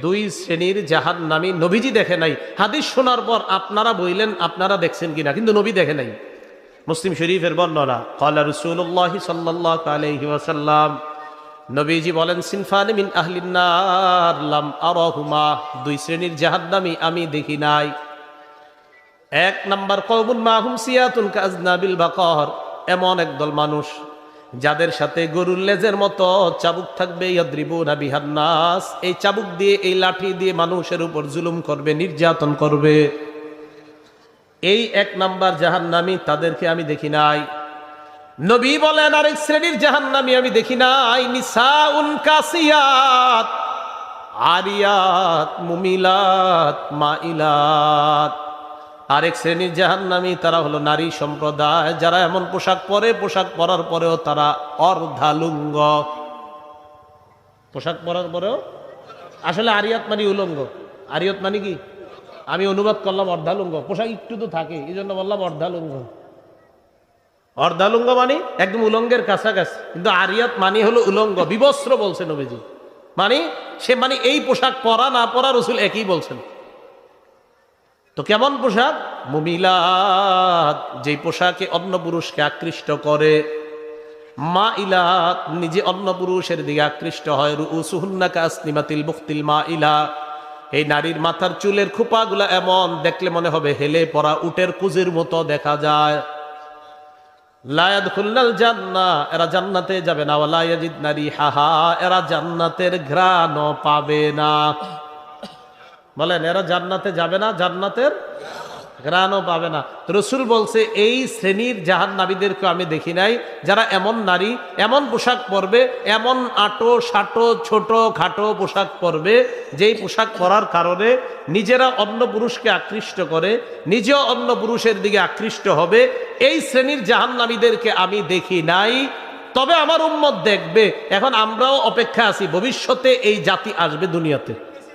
দুই শ্রেণীর জাহান্নামী নবীজি দেখে নাই। হাদিস শোনার পর আপনারা বললেন আপনারা দেখছেন কিনা, কিন্তু নবী দেখে নাই। মুসলিম শরীফের বর্ণনা, ক্বালা রাসূলুল্লাহ সাল্লাল্লাহু আলাইহি ওয়াসাল্লাম, নবীজি বলেন, সিনফানি মিন আহলিন নার লাম আরাহুমা, দুই শ্রেণীর জাহান্নামী আমি দেখি নাই। এক নাম্বার, কওমুন মাহুম সিয়াতুন কাযনাবিল বাকার, এমন একদল মানুষ যাদের সাথে গরুর লেজের মতো চাবুক থাকবে, ইয়াদরিবুনা বিহান নাস, এই চাবুক দিয়ে, এই লাঠি দিয়ে মানুষের উপর জুলুম করবে, নির্যাতন করবে। এই এক নাম্বার জাহান্নামী, তাদেরকে আমি দেখি নাই। নবী বলেন আরেক শ্রেণীর জাহান্নামী আমি দেখি নাই, নিসাউন কাসিয়াত আরিয়াত মুমিলাত মাইলাত। আরেক শ্রেণীর জাহান্নামী তারা হলো নারী সম্প্রদায়, যারা এমন পোশাক পরে, পোশাক পরার পরেও তারা অর্ধালুঙ্গ। পোশাক পরার পরেও, আসলে আরিয়াত মানে উলঙ্গ, আরিয়াত মানে কি, আমি অনুবাদ করলাম অর্ধালুঙ্গ, পোশাক একটু তো থাকে এই জন্য বললাম অর্ধালুঙ্গ। অর্ধালুঙ্গ মানে একদম উলঙ্গের কাছাকাছি, কিন্তু আরিয়াত মানে হলো উলঙ্গ, বিবস্ত্র বলছেন নবীজি। মানে সে মানে এই পোশাক পরা না পরা রাসূল একই বলছেন। তো কেমন পোশাক? মুমিলাত, যেই পোশাকে অন্য পুরুষকে আকৃষ্ট করে, মাইলাত, নিজে অন্য পুরুষের দিকে আকৃষ্ট হয়, রুউসুহুন্না কাসনিমাতিল বুখতিল মাইলা, এই নারীর মাথার চুলের খোপাগুলা এমন দেখলে মনে হবে হেলে পড়া উটের কুজের মতো দেখা যায়। লা ইয়াদখুলনাল জান্নাহ, এরা জান্নাতে যাবে না। ওয়ালা ইয়াজিদনা রিহাহা, এরা জান্নাতের ঘ্রাণও পাবে না। বলেন, এরা জান্নাতে যাবে না, জান্নাতের ঘ্রাণও পাবে না। রাসূল বলছে এই শ্রেণীর জাহান্নামীদেরকে আমি দেখি নাই, যারা এমন নারী, এমন পোশাক পরবে, এমন আটো সাটো ছোট খাটো পোশাক পরবে, যেই পোশাক পরার কারণে নিজেরা অন্য পুরুষকে আকৃষ্ট করে, নিজেও অন্য পুরুষের দিকে আকৃষ্ট হবে। এই শ্রেণীর জাহান্নামীদেরকে আমি দেখি নাই, তবে আমার উম্মত দেখবে। এখন আমরাও অপেক্ষা আছি, ভবিষ্যতে এই জাতি আসবে দুনিয়াতে।